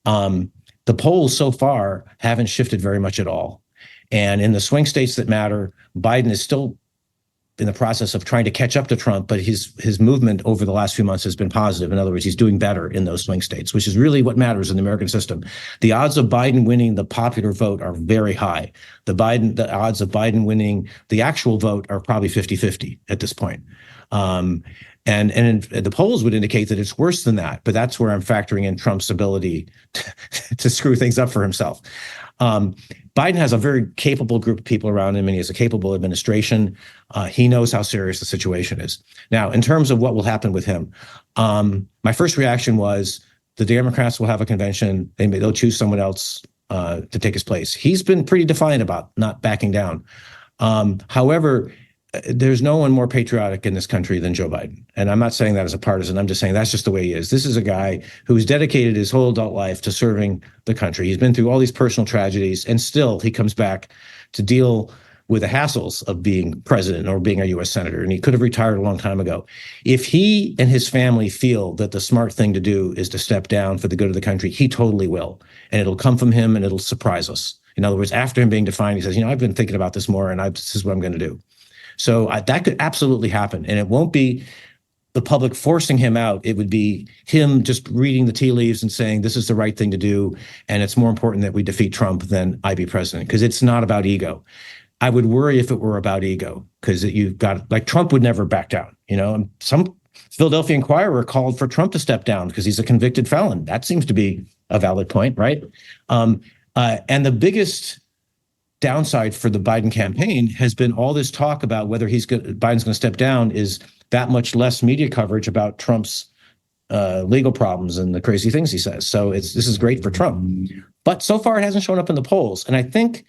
the polls so far haven't shifted very much at all. And in the swing states that matter, Biden is still in the process of trying to catch up to Trump, but his movement over the last few months has been positive. In other words, he's doing better in those swing states, which is really what matters in the American system. The odds of Biden winning the popular vote are very high. The odds of Biden winning the actual vote are probably 50-50 at this point. And the polls would indicate that it's worse than that, but that's where I'm factoring in Trump's ability to screw things up for himself. Biden has a very capable group of people around him, and he has a capable administration. He knows how serious the situation is. Now, in terms of what will happen with him, my first reaction was the Democrats will have a convention. They'll choose someone else to take his place. He's been pretty defiant about not backing down. However, there's no one more patriotic in this country than Joe Biden. And I'm not saying that as a partisan. I'm just saying that's just the way he is. This is a guy who's dedicated his whole adult life to serving the country. He's been through all these personal tragedies, and still he comes back to deal with the hassles of being president or being a U.S. senator. And he could have retired a long time ago. If he and his family feel that the smart thing to do is to step down for the good of the country, he totally will. And it'll come from him, and it'll surprise us. In other words, after him being defined, he says, I've been thinking about this more, and this is what I'm going to do. So that could absolutely happen. And it won't be the public forcing him out. It would be him just reading the tea leaves and saying, this is the right thing to do. And it's more important that we defeat Trump than I be president, because it's not about ego. I would worry if it were about ego, because you've got, like, Trump would never back down. Some Philadelphia Inquirer called for Trump to step down because he's a convicted felon. That seems to be a valid point, right? And the biggest downside for the Biden campaign has been all this talk about whether Biden's going to step down is that much less media coverage about Trump's legal problems and the crazy things he says. So this is great for Trump. But so far it hasn't shown up in the polls. And I think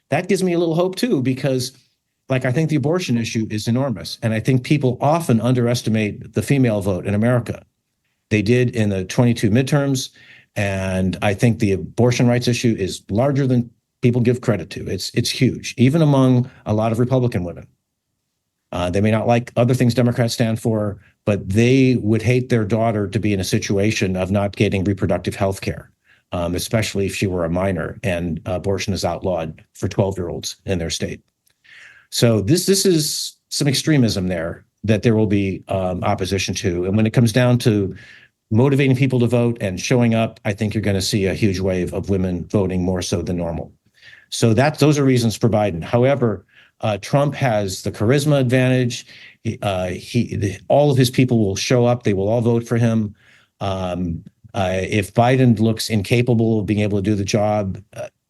that gives me a little hope too, because I think the abortion issue is enormous. And I think people often underestimate the female vote in America. They did in the 22 midterms. And I think the abortion rights issue is larger than people give credit to. It's huge, even among a lot of Republican women. They may not like other things Democrats stand for, but they would hate their daughter to be in a situation of not getting reproductive health care, especially if she were a minor, and abortion is outlawed for 12-year-olds in their state. So this is some extremism there that there will be opposition to. And when it comes down to motivating people to vote and showing up, I think you're going to see a huge wave of women voting more so than normal. So those are reasons for Biden. However, Trump has the charisma advantage. All of his people will show up. They will all vote for him. If Biden looks incapable of being able to do the job,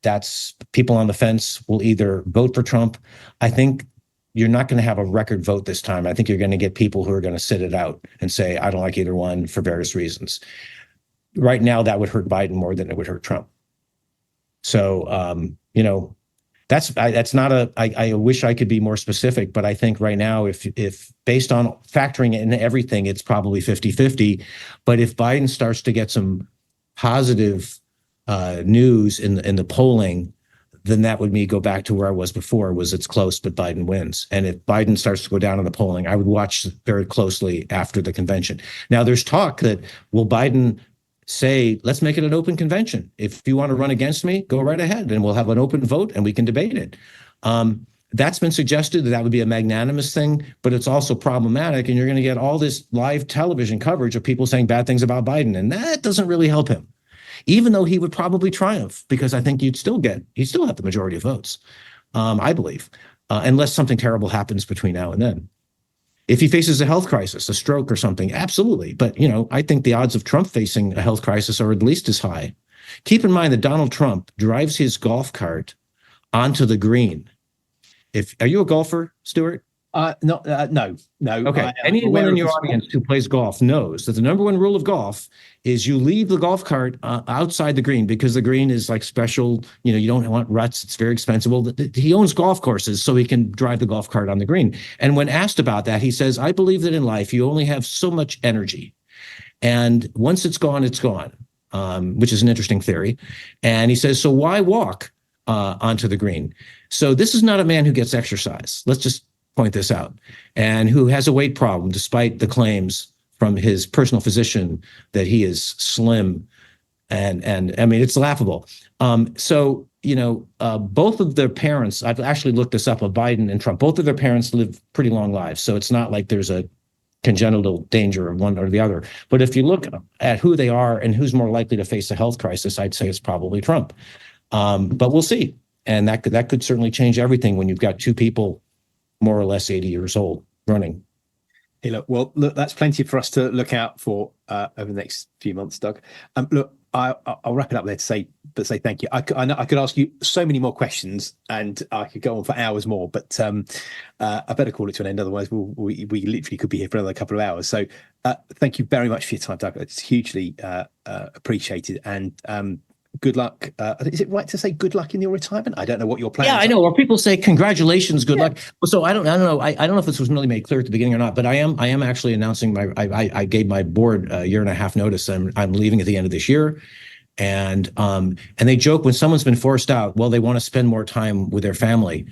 that's people on the fence will either vote for Trump. I think you're not going to have a record vote this time. I think you're going to get people who are going to sit it out and say, I don't like either one for various reasons. Right now, that would hurt Biden more than it would hurt Trump. So, that's not I wish I could be more specific, but I think right now, if based on factoring in everything, it's probably 50-50. But if Biden starts to get some positive news in the polling, then that would go back to where I was before, was it's close, but Biden wins. And if Biden starts to go down in the polling, I would watch very closely after the convention. Now, there's talk that will Biden say, let's make it an open convention. If you want to run against me, go right ahead, and we'll have an open vote and we can debate it. That's been suggested that would be a magnanimous thing, but it's also problematic. And you're going to get all this live television coverage of people saying bad things about Biden. And that doesn't really help him, even though he would probably triumph, because I think he'd still have the majority of votes, I believe, unless something terrible happens between now and then. If he faces a health crisis, a stroke or something, absolutely. But, I think the odds of Trump facing a health crisis are at least as high. Keep in mind that Donald Trump drives his golf onto the green. Are you a golfer, Stuart? No. Okay. Anyone in your audience who plays golf knows that the number one rule of golf is you leave the golf cart outside the green, because the green is like special. You don't want ruts. It's very expensive. Well, he owns golf courses, so he can drive the golf cart on the green. And when asked about that, he says, I believe that in life, you only have so much energy. And once it's gone, which is an interesting theory. And he says, so why walk onto the green? So this is not a man who gets exercise. Let's just point this out, and who has a weight problem, despite the claims from his personal physician that he is slim, and I mean, it's laughable. So both of their parents, I've actually looked this up, of Biden and Trump, both of their parents live pretty long lives, so it's not like there's a congenital danger of one or the other. But if you look at who they are and who's more likely to face a health crisis, I'd say it's probably Trump. But we'll see, and that could certainly change everything when you've got two people more or less 80 years old running. Hey, look, that's plenty for us to look out for over the next few months, Doug. Look, I'll wrap it up there to say thank you. I could ask you so many more questions, and I could go on for hours more, but I better call it to an end. Otherwise, we literally could be here for another couple of hours. So thank you very much for your time, Doug. It's hugely appreciated. And good luck. Is it right to say good luck in your retirement? I don't know what your plans are. Yeah, I know. Or people say congratulations, good luck. So I don't know. I don't know if this was really made clear at the beginning or not, but I am actually announcing I gave my board a year and a half notice. I'm leaving at the end of this year. And they joke when someone's been forced out, well, they want to spend more time with their family.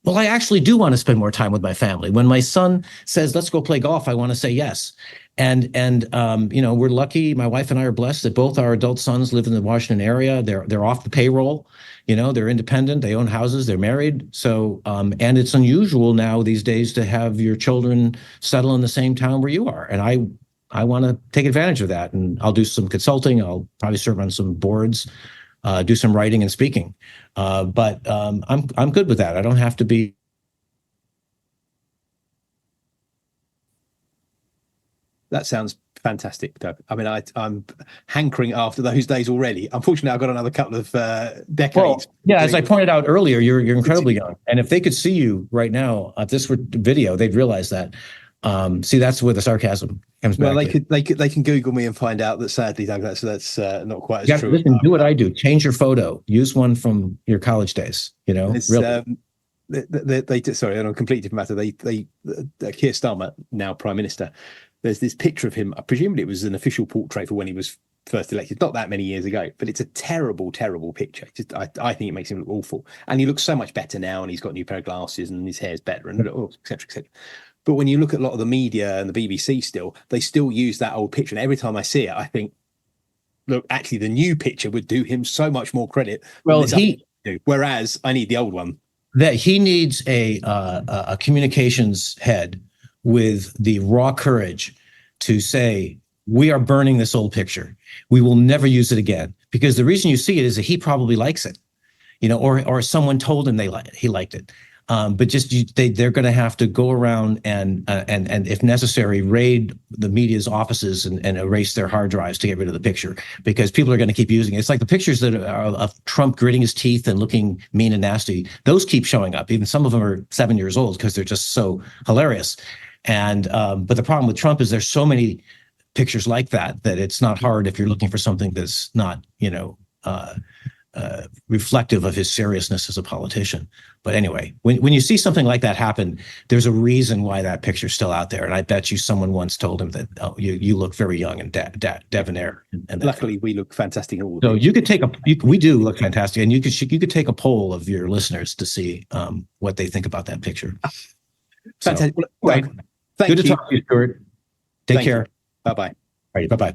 Well, I actually do want to spend more time with my family. When my son says, let's go play golf, I want to say yes. And we're lucky. My wife and I are blessed that both our adult sons live in the Washington area. They're off the payroll. They're independent. They own houses. They're married. So, and it's unusual now these days to have your children settle in the same town where you are. And I want to take advantage of that. And I'll do some consulting. I'll probably serve on some boards, do some writing and speaking. But I'm good with that. I don't have to be. That sounds fantastic, Doug. I mean, I'm hankering after those days already. Unfortunately, I've got another couple of decades. Well, yeah, as I pointed out earlier, you're incredibly young. And if they could see you right now, if this were video, they'd realize that. See, that's where the sarcasm comes back. Well, they can Google me and find out that, sadly, Doug, that's not quite as true. Listen, do what I do. Change your photo. Use one from your college days. Really. Sorry, on a completely different matter. Keir Starmer, now Prime Minister. There's this picture of him. Presumably it was an official portrait for when he was first elected, not that many years ago, but it's a terrible, terrible picture. I think it makes him look awful. And he looks so much better now, and he's got a new pair of glasses, and his hair's better, and et cetera, et cetera. But when you look at a lot of the media and the BBC they still use that old picture. And every time I see it, I think, look, actually the new picture would do him so much more credit. Well, whereas I need the old one. That he needs a communications head with the raw courage to say, we are burning this old picture. We will never use it again. Because the reason you see it is that he probably likes it, or someone told him he liked it. But they're going to have to go around and if necessary, raid the media's offices and erase their hard drives to get rid of the picture, because people are going to keep using it. It's like the pictures that are of Trump gritting his teeth and looking mean and nasty. Those keep showing up. Even some of them are 7 years old because they're just so hilarious. And but the problem with Trump is there's so many pictures like that it's not hard if you're looking for something that's not, reflective of his seriousness as a politician. But anyway, when you see something like that happen, there's a reason why that picture's still out there. And I bet you someone once told him that, oh, you look very young and debonair. And luckily, we look fantastic. So you could take we do look fantastic, and you could take a poll of your listeners to see what they think about that picture. Fantastic. So, right. Good to talk to you, Stuart. Take care. Bye bye. All right. Bye bye.